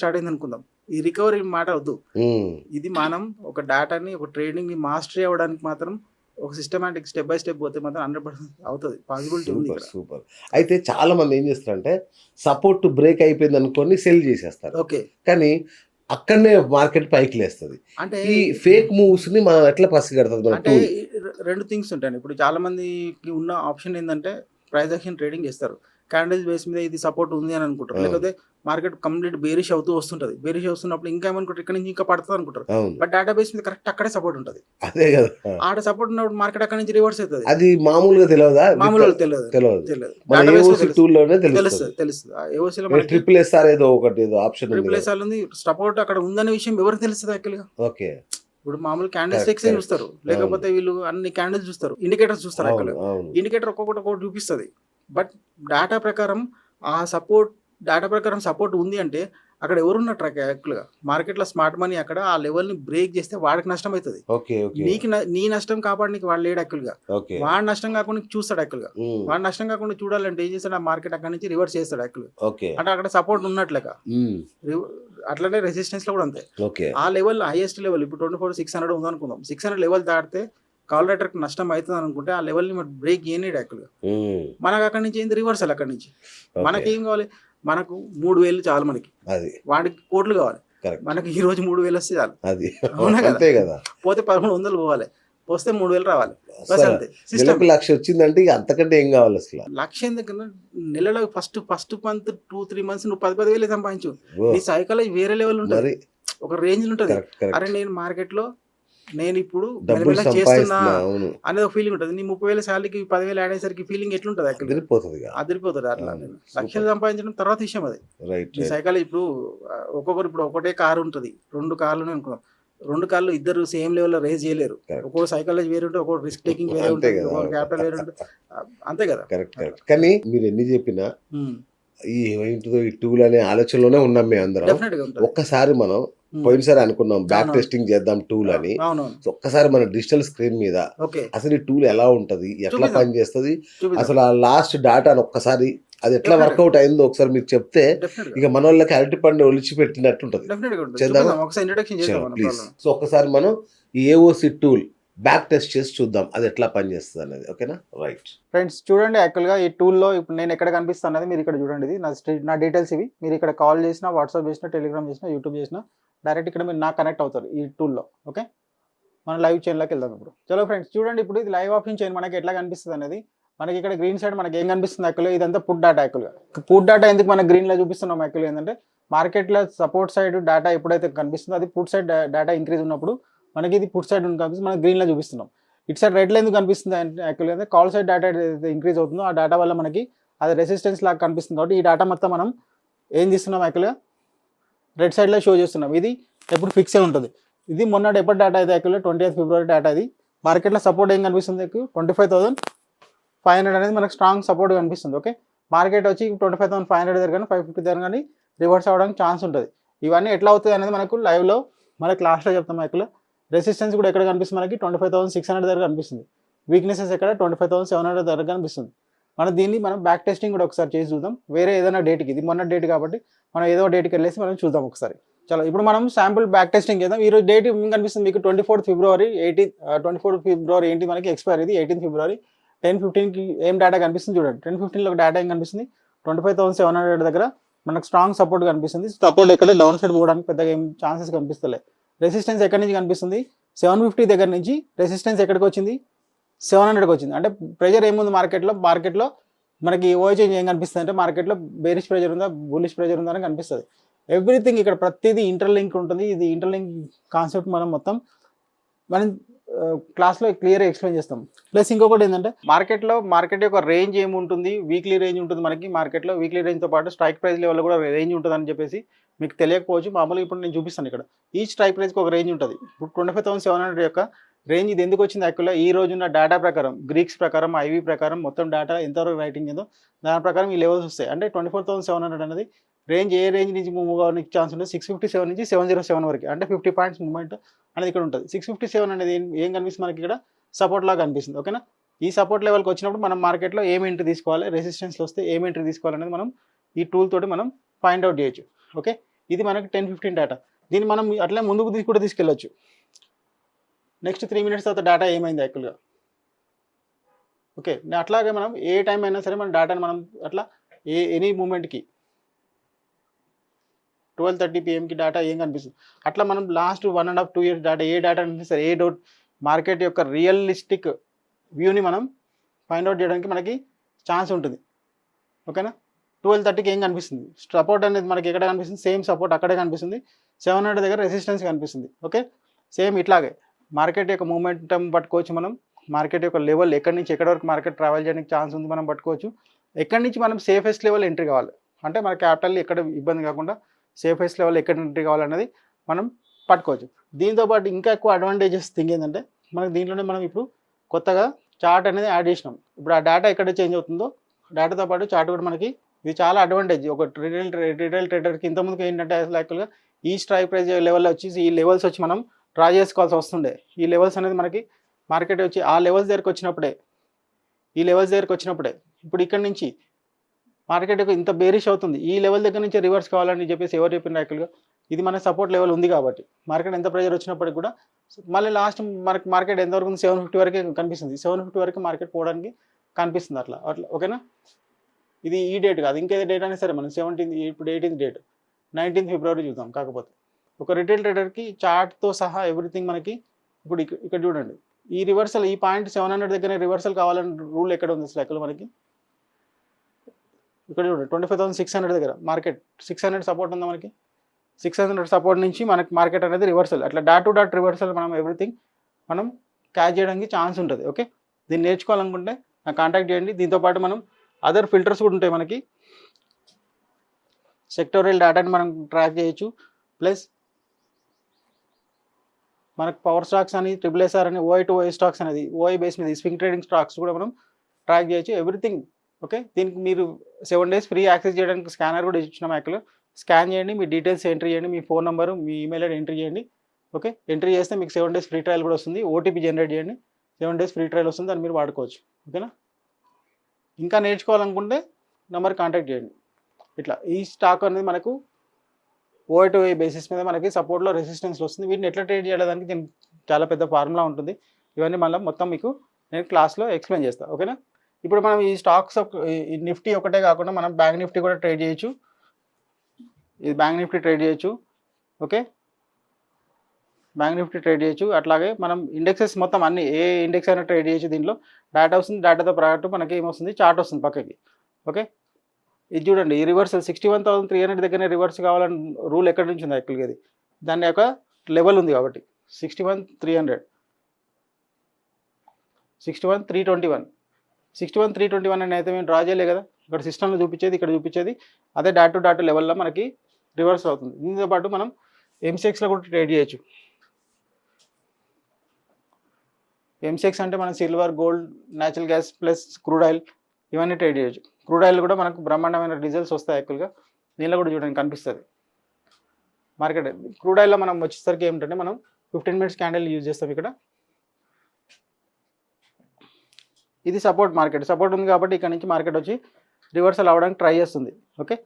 Start అయింది అనుకుందాం, ఈ రికవరీ మాట వద్దు. ఇది మనం ఒక డేటాని ఒక ట్రేడింగ్ ని మాస్టరీ అవ్వడానికి మాత్రం ఒక సిస్టమాటిక్ స్టెప్ బై స్టెప్ పోతే మాత్రం 100% అవుతుంది, పాసిబిలిటీ ఉంది సూపర్ ఇక్కడ. సూపర్. అయితే చాలా మంది ఏం చేస్తారంటే సపోర్ట్ బ్రేక్ అయిపోయింది అనుకొని సెల్ చేసేస్తారు, ఓకే, కానీ అక్కడనే మార్కెట్ పైకి లేస్తుంది. అంటే ఈ ఫేక్ మూవ్స్ ని మనం ఎట్లా పసిగడుతుంది మన అంటే టూల్? రెండు థింగ్స్ ఉంటాయండి. ఇప్పుడు చాలా మందికి ఉన్న ఆప్షన్ ఏంటంటే ప్రైస్ యాక్షన్ ట్రేడింగ్ చేస్తారు, క్యాండిల్స్ బేస్ మీద ఇది సపోర్ట్ ఉంది అని అనుకుంటారు. లేకపోతే మార్కెట్ కంప్లీట్ బేరిష్ అవుతూ వస్తుంటది, బేరిష్ వస్తున్నప్పుడు ఇంకా ఏమనుకుంటారు ఇక్కడ నుంచి ఇంకా పడుతుంది అనుకుంటారు. అవును, బట్ డేటా బేస్ మీద కరెక్ట్ అక్కడే సపోర్ట్ ఉంటుంది. అదే కదా, ఆడ సపోర్ట్ ఉన్నప్పుడు మార్కెట్ అక్కడ నుంచి రివర్స్ అవుతుంది. అది మామూలుగా తెలియదా? మామూలు తెలియదు తెలియదు, తెలియదు, మన డేటా బేస్ ఏఓసి టూల్ లోనే తెలుస్తుంది. తెలుస్తుంది. ఏఓసీలో ట్రిపుల్ ఎస్ఆర్ ఏదో ఒకటి ఏదో ఆప్షన్ ఉంది. ట్రిపుల్ ఎస్ఆర్ ఉంది, సపోర్ట్ అక్కడ ఉందనే విషయం ఎవరికి తెలుస్తుంది యాక్చువల్గా? ఓకే, ఇప్పుడు మామూలు క్యాండిల్ స్టిక్స్ చూస్తారు, లేకపోతే వీళ్ళు అన్ని క్యాండిల్స్ చూస్తారు, ఇండికేటర్స్ చూస్తారు. యాక్చువల్గా ఇండికేటర్ ఒక్కొక్కటి చూపిస్తుంది. బట్ డేటా ప్రకారం ఆ డేటా ప్రకారం సపోర్ట్ ఉంది అంటే అక్కడ ఎవరున్నట్టు యాక్చువల్గా మార్కెట్లో స్మార్ట్ మనీ అక్కడ ఆ లెవెల్ని బ్రేక్ చేస్తే వాడికి నష్టం అవుతుంది. నీ నష్టం కాపాడడానికి వాడు లేడు యాక్చువల్గా, వాడు నష్టం కాకుండా చూస్తాడు యాక్చువల్గా. వాడు నష్టం కాకుండా చూడాలంటే ఏం చేస్తాడు, ఆ మార్కెట్ అక్కడ నుంచి రివర్స్ చేస్తాడు యాక్చువల్గా. అంటే అక్కడ సపోర్ట్ ఉన్నట్లేక. అట్లనే రెసిస్టెన్స్ లో కూడా అంతే. ఆ లెవెల్ హైయెస్ట్ లెవెల్ ఇప్పుడు 24,600 ఉందనుకుందాం, 600 లెవెల్ దాటితే కాల్ రైటర్కి నష్టం అవుతుంది అనుకుంటే ఆ లెవెల్ని మరి బ్రేక్ చేయలేడు యాక్చువల్గా. మనకు అక్కడి నుంచి ఏంది రివర్సల్. అక్కడి నుంచి మనకేం కావాలి, మనకు 3,000 చాలు, మనకి వాడికి కోట్లు కావాలి. మనకి ఈ రోజు 3,000 వస్తే చాలు. అవునా కదా? పోతే 1,100 పోవాలి, పోస్తే 3,000 రావాలి. సిస్టమ్ లక్ష వచ్చిందంటే అంతకంటే ఏం కావాలి అసలు? లక్ష ఎందుకన్నా, నెలలో ఫస్ట్ మంత్ 2-3 months నువ్వు 10,000 సంపాదించు. నీ సైకాలజీ వేరే లెవెల్ ఉంటుంది, ఒక రేంజ్ ఉంటుంది. అరే నేను మార్కెట్ లో నేను ఇప్పుడు చేస్తున్నా అనేది ఒక ఫీలింగ్ ఉంటుంది. నీ 30,000 శాలరీకి 10,000 యాడ్ అయ్యేసరికి ఫీలింగ్ ఎట్లుంటది? అదిరిపోతుంది. అట్లా లక్షలు సంపాదించడం తర్వాత విషయం అది. సైకాలజీ ఇప్పుడు ఒక్కొక్కరు ఇప్పుడు ఒకటే కారు ఉంటుంది, 2 కార్లు అనుకున్నాం, 2 కార్లు ఇద్దరు సేమ్ లెవెల్లో రేజ్ చేయలేరు. ఒక్కొక్క సైకాలజీ వేరే ఉంటుంది, ఒక్కొక్క రిస్క్ టేకింగ్ వేరే ఉంటుంది, ఒక్కొక్క క్యాపిటల్ వేరే ఉంటుంది. అంతే కదా. కరెక్ట్. కానీ మీరు ఎన్ని చెప్పినా ఈ ఏంటిదో ఈ టూల్ అనే ఆలోచనలోనే ఉన్నాం మేము అందరం. ఒక్కసారి మనం పోయినసారి అనుకున్నాం బ్యాక్ టెస్టింగ్ చేద్దాం టూల్ అని. ఒక్కసారి మన డిజిటల్ స్క్రీన్ మీద అసలు ఈ టూల్ ఎలా ఉంటది, ఎట్లా పని చేస్తుంది, అసలు ఆ లాస్ట్ డేటాను ఒక్కసారి అది ఎట్లా వర్కౌట్ అయిందో ఒకసారి మీరు చెప్తే ఇక మన వాళ్ళకి అరటి పండు ఒలిచి పెట్టినట్టుంటది. ప్లీజ్. సో ఒక్కసారి మనం ఈ ఏఓసి టూల్ బ్యాక్ టెస్ట్ చేసి చూద్దాం అది ఎట్లా పనిచేస్తుంది అనేది. ఓకేనా? రైట్ ఫ్రెండ్స్, చూడండి యాక్చువల్గా ఈ టూల్లో ఇప్పుడు నేను ఎక్కడ కనిపిస్తాను అనేది మీరు ఇక్కడ చూడండి. ఇది నా డీటెయిల్స్ ఇవి. మీరు ఇక్కడ కాల్ చేసినా, వాట్సాప్ చేసినా, టెలిగ్రామ్ చేసినా, యూట్యూబ్ చేసినా డైరెక్ట్ ఇక్కడ మీరు నాకు కనెక్ట్ అవుతారు ఈ టూల్లో. ఓకే, మనం లైవ్ చైన్లోకి వెళ్దాం ఇప్పుడు. చలో ఫ్రెండ్స్, చూడండి ఇప్పుడు ఇది లైవ్ ఆప్షన్ చైన్ మనకి ఎట్లా కనిపిస్తుంది అనేది. మనకి ఇక్కడ గ్రీన్ సైడ్ మనకి ఏం కనిపిస్తుంది యాక్చువల్గా, ఇదంతా పుట్ డేటా. యాక్చువల్గా పుట్ డేటా ఎందుకు మనకి గ్రీన్లో చూపిస్తున్నాం యాక్చువల్గా ఏంటంటే మార్కెట్లో సపోర్ట్ సైడ్ డేటా ఎప్పుడైతే కనిపిస్తుందో అది పుట్ సైడ్ డేటా ఇంక్రీజ్ ఉన్నప్పుడు మనకి ఇది పుట్ సైడ్ కనిపిస్తుంది, మనకి గ్రీన్లో చూపిస్తున్నాం. ఇటు సైడ్ రెడ్లో ఎందుకు కనిపిస్తుంది అంటే యాక్చువల్గా కాల్ సైడ్ డేటా ఏదైతే ఇంక్రీజ్ అవుతుందో ఆ డేటా వల్ల మనకి అది రెసిస్టెన్స్ లాగా కనిపిస్తుంది. కాబట్టి ఈ డేటా మొత్తం మనం ఏం చేస్తున్నాం యాక్చువల్గా రెడ్ సైడ్లో షో చేస్తున్నాం. ఇది ఎప్పుడు ఫిక్స్ అయి ఉంటుంది. ఇది మొన్నటి ఎప్పటి డేటా అయితే యాక్చువల్గా 20th February డేటా. ఇది మార్కెట్లో సపోర్ట్ ఏం కనిపిస్తుంది, 25,500 అనేది మనకు స్ట్రాంగ్ సపోర్ట్ కనిపిస్తుంది. ఓకే, మార్కెట్ వచ్చి 25,500 దగ్గర కానీ 550 దగ్గర కానీ రివర్స్ అవ్వడానికి ఛాన్స్ ఉంటుంది. ఇవన్నీ ఎట్లా అవుతుంది అనేది మనకు లైవ్లో మనకి లాస్ట్లో చెప్తాం. యాక్చువల్గా రెసిస్టెన్స్ కూడా ఎక్కడ కనిపిస్తుంది మనకి 25,600 దగ్గర కనిపిస్తుంది. వీక్నెసెస్ ఎక్కడ 25,700 దగ్గర కనిపిస్తుంది. దీన్ని మనం బ్యాక్ టెస్టింగ్ కూడా ఒకసారి చేసి చూద్దాం. వేరే ఏదైనా డేట్కి, ఇది మొన్న డేట్ కాబట్టి మనం ఏదో డేట్కి వెళ్ళేసి మనం చూద్దాం ఒకసారి. చలో ఇప్పుడు మనం శాంపుల్ బ్యాక్ టెస్టింగ్ చేద్దాం. ఈ రోజు డేట్ ఏం కనిపిస్తుంది మీకు 24th February 18 మనకి ఎక్స్పైర్. ఇది 18th February 10:15కి ఏం డేటా కనిపిస్తుంది చూడండి. 10:15లో డేటా ఏం కనిపిస్తుంది, 25,700 దగ్గర మనకు స్ట్రాంగ్ సపోర్ట్ కనిపిస్తుంది. సపోర్ట్ ఎక్కడ డౌన్ సైడ్ పోవడానికి పెద్దగా ఏం ఛాన్సెస్ కనిపిస్తలే. రెసిస్టెన్స్ ఎక్కడి నుంచి కనిపిస్తుంది, 750 దగ్గర నుంచి రెసిస్టెన్స్ ఎక్కడికి వచ్చింది, 700కి వచ్చింది. అంటే ప్రెజర్ ఏముంది మార్కెట్లో మనకి ఓఐ చేంజ్ ఏం కనిపిస్తుంది అంటే మార్కెట్లో బేరిష్ ప్రెజర్ ఉందా, బులిష్ ప్రెజర్ ఉందా అని కనిపిస్తుంది. ఎవ్రీథింగ్ ఇక్కడ ప్రతిదీ ఇంటర్లింక్ ఉంటుంది. ఇది ఇంటర్లింక్ కాన్సెప్ట్ మనం క్లాస్లో క్లియర్గా ఎక్స్ప్లెయిన్ చేస్తాం. ప్లస్ ఇంకొకటి ఏంటంటే మార్కెట్ యొక్క రేంజ్ ఏముంటుంది, వీక్లీ రేంజ్ ఉంటుంది మనకి. మార్కెట్లో వీక్లీ రేంజ్తో పాటు స్ట్రైక్ ప్రైస్ లెవెల్ కూడా రేంజ్ ఉంటుంది అని చెప్పేసి మీకు తెలియకపోవచ్చు. మామూలుగా ఇప్పుడు నేను చూపిస్తాను. ఇక్కడ ఈ స్ట్రైక్ ప్రైస్కి ఒక రేంజ్ ఉంటుంది. ఇప్పుడు 25,700 యొక్క రేంజ్ ఇది ఎందుకు వచ్చింది యాక్చువల్గా ఈ రోజున్న డేటా ప్రకారం, గ్రీక్స్ ప్రకారం, ఐవీ ప్రకారం మొత్తం డేటా ఎంతవరకు రైటింగ్ ఏదో దాని ప్రకారం ఈ లెవెల్స్ వస్తాయి. అంటే 24,700 అనేది రేంజ్ ఏ రేంజ్ నుంచి మూవ్ అవ్వడానికి ఛాన్స్ ఉంటుంది, 657 నుంచి 707 వరకు, అంటే 50 పాయింట్స్ మూవ్మెంట్ అనేది ఇక్కడ ఉంటుంది. 657 అనేది ఏం కనిపిస్తుంది మనకి ఇక్కడ సపోర్ట్ లాగా కనిపిస్తుంది. ఓకేనా? ఈ సపోర్ట్ లెవెల్కి వచ్చినప్పుడు మనం మార్కెట్లో ఏం ఎంట్రీ తీసుకోవాలి, రెసిస్టెన్స్లో వస్తే ఏం ఎంట్రీ తీసుకోవాలనేది మనం ఈ టూల్ తోటి మనం ఫైండ్ అవుట్ చేయొచ్చు. ఓకే, ఇది మనకి 10-15 డేటా. దీన్ని మనం అట్లే ముందుకు కూడా తీసుకెళ్ళొచ్చు. నెక్స్ట్ 3 మినిట్స్ తర్వాత డేటా ఏమైంది యాక్చువల్గా. ఓకే, అట్లాగే మనం ఏ టైం అయినా సరే మన డేటాని మనం అట్లా ఎనీ మూమెంట్కి 12:30 PM డేటా ఏం కనిపిస్తుంది, అట్లా మనం లాస్ట్ 1.5-2 years డేటా ఏ డేటా అంటే సరే ఏ మార్కెట్ యొక్క రియలిస్టిక్ వ్యూని మనం ఫైండ్ అవుట్ చేయడానికి మనకి ఛాన్స్ ఉంటుంది. ఓకేనా, 12:30కి ఏం కనిపిస్తుంది, సపోర్ట్ అనేది మనకి ఎక్కడ కనిపిస్తుంది, సేమ్ సపోర్ట్ అక్కడే కనిపిస్తుంది, 700 దగ్గర రెసిస్టెన్స్ కనిపిస్తుంది. ఓకే, సేమ్ ఇట్లాగే మార్కెట్ యొక్క మూమెంటం పట్టుకోవచ్చు మనం, మార్కెట్ యొక్క లెవెల్ ఎక్కడి నుంచి ఎక్కడి వరకు మార్కెట్ ట్రావెల్ చేయడానికి ఛాన్స్ ఉంది మనం పట్టుకోవచ్చు. ఎక్కడి నుంచి మనం సేఫెస్ట్ లెవెల్ ఎంట్రీ కావాలి అంటే మన క్యాపిటల్ ఎక్కడ ఇబ్బంది కాకుండా సేఫెస్ట్ లెవెల్ ఎక్కడ ఎంట్రీ కావాలన్నది మనం పట్టుకోవచ్చు. దీంతోపాటు ఇంకా ఎక్కువ అడ్వాంటేజెస్ థింగ్ ఏంటంటే మనకి దీంట్లోనే మనం ఇప్పుడు కొత్తగా చార్ట్ అనేది యాడ్ చేసినాం. ఇప్పుడు ఆ డేటా ఎక్కడ చేంజ్ అవుతుందో డేటాతో పాటు చార్ట్ కూడా మనకి ఇది చాలా అడ్వాంటేజ్. ఒక రిటైల్ ట్రేడర్కి ఇంతకుముందుకు ఏంటంటే అసలు యాక్చువల్గా ఈ స్ట్రైక్ ప్రైస్ లెవెల్ వచ్చేసి ఈ లెవెల్స్ వచ్చి మనం డ్రా చేసుకోవాల్సి వస్తుండే. ఈ లెవెల్స్ అనేది మనకి మార్కెట్ వచ్చి ఆ లెవెల్స్ దగ్గరకు వచ్చినప్పుడే ఇప్పుడు ఇక్కడ నుంచి మార్కెట్ ఇంత బేరిష్ అవుతుంది, ఈ లెవెల్ దగ్గర నుంచి రివర్స్ కావాలని చెప్పేసి ఎవరు చెప్పిన యాక్చువల్గా ఇది మన సపోర్ట్ లెవెల్ ఉంది కాబట్టి మార్కెట్ ఎంత ప్రెజర్ వచ్చినప్పటికి కూడా మళ్ళీ లాస్ట్ మనకి మార్కెట్ ఎంతవరకు ఉంది 750 వరకే కనిపిస్తుంది. 750 వరకు మార్కెట్ పోవడానికి కనిపిస్తుంది అట్లా. ఓకేనా, ఇది ఈ డేట్ కాదు, ఇంకేదో డేట్ అయినా సరే మనం 17th, ఇప్పుడు 18th డేట్, 19th February చూద్దాం. కాకపోతే ఒక రిటైల్ ట్రేడర్కి చార్ట్తో సహా ఎవ్రీథింగ్ మనకి ఇప్పుడు ఇక్కడ చూడండి ఈ రివర్సల్ ఈ పాయింట్ 700 దగ్గర రివర్సల్ కావాలని రూల్ ఎక్కడ ఉంది అసలు యాక్చువల్ మనకి ఇక్కడ చూడండి 25,600 దగ్గర మార్కెట్ 600 సపోర్ట్ ఉందా మనకి, 600 సపోర్ట్ నుంచి మనకి మార్కెట్ అనేది రివర్సల్ అట్లా డాట్ టు డాట్ రివర్సల్ మనం ఎవ్రీథింగ్ మనం క్యాచ్ చేయడానికి ఛాన్స్ ఉంటుంది. ఓకే, దీన్ని నేర్చుకోవాలనుకుంటే నాకు కాంటాక్ట్ చేయండి. దీంతోపాటు మనం అదర్ ఫిల్టర్స్ కూడా ఉంటాయి మనకి, సెక్టోరియల్ డేటాని మనం ట్రాక్ చేయొచ్చు, ప్లస్ మనకు పవర్ స్టాక్స్ అని SSR అని OI to OI స్టాక్స్ అనేది OI బేస్ మీద స్వింగ్ ట్రేడింగ్ స్టాక్స్ కూడా మనం ట్రాక్ చేయొచ్చు ఎవ్రీథింగ్. ఓకే, దీనికి మీరు 7 days ఫ్రీ యాక్సెస్ చేయడానికి స్కానర్ కూడా ఇచ్చినాం. యాక్చువల్గా స్కాన్ చేయండి, మీ డీటెయిల్స్ ఎంట్రీ చేయండి, మీ ఫోన్ నెంబరు మీ ఈమెయిల్ ఐడి ఎంట్రీ చేయండి. ఓకే, ఎంట్రీ చేస్తే మీకు 7 days ఫ్రీ ట్రయల్ కూడా వస్తుంది. OTP జనరేట్ చేయండి, 7 days ఫ్రీ ట్రయల్ వస్తుంది, దాన్ని మీరు వాడుకోవచ్చు. ఓకేనా, ఇంకా నేర్చుకోవాలనుకుంటే నెంబర్ కాంటాక్ట్ చేయండి. ఇట్లా ఈ స్టాక్ అనేది మనకు OI to OI బేసిస్ మీద మనకి సపోర్ట్లో రెసిస్టెన్స్ వస్తుంది. వీటిని ఎట్లా ట్రేడ్ చేయడానికి దీనికి చాలా పెద్ద ఫార్ములా ఉంటుంది. ఇవన్నీ మళ్ళీ మొత్తం మీకు నేను క్లాస్లో ఎక్స్ప్లెయిన్ చేస్తాను. ఓకేనా, ఇప్పుడు మనం ఈ స్టాక్స్ నిఫ్టీ ఒకటే కాకుండా మనం బ్యాంక్ నిఫ్టీ కూడా ట్రేడ్ చేయొచ్చు. ఇది బ్యాంక్ నిఫ్టీ ట్రేడ్ చేయొచ్చు. ఓకే, బ్యాంక్ నిఫ్టీ ట్రేడ్ చేయొచ్చు. అట్లాగే మనం ఇండెక్సెస్ మొత్తం అన్ని ఏ ఇండెక్స్ అయినా ట్రేడ్ చేయొచ్చు. దీంట్లో డేటా వస్తుంది, డేటాతో పాటు మనకి ఏమొస్తుంది చార్ట్ వస్తుంది పక్కకి. ఓకే, ఇది చూడండి ఈ రివర్సల్ 61,300 దగ్గర రివర్స్ కావాలని రూల్ ఎక్కడి నుంచి ఉంది యాక్చువల్గా, ఇది దాని యొక్క లెవెల్ ఉంది కాబట్టి 61,300, 61,321 అని అయితే మేము డ్రా చేయలే కదా, ఇక్కడ సిస్టంలో చూపించేది ఇక్కడ చూపించేది అదే డాట్ టు డాట్ లెవెల్లో మనకి రివర్స్ అవుతుంది. దీంతో పాటు మనం MCXలో కూడా ట్రేడ్ చేయొచ్చు. MCX అంటే మనం silver, gold, natural gas plus crude oil ఇవన్నీ ట్రేడ్ చేయొచ్చు. క్రూడ్ ఆయిల్ కూడా మనకు బ్రహ్మాండమైన రిజల్ట్స్ వస్తాయి యాక్చువల్గా. దీనిలో కూడా చూడండి కనిపిస్తుంది మార్కెట్. క్రూడ్ ఆయిల్లో మనం వచ్చేసరికి ఏమిటంటే మనం 15 minutes క్యాండిల్ యూజ్ చేస్తాం. ఇక్కడ ఇది సపోర్ట్ మార్కెట్, సపోర్ట్ ఉంది కాబట్టి ఇక్కడ నుంచి మార్కెట్ వచ్చి రివర్సల్ అవ్వడానికి ట్రై చేస్తుంది. ఓకే,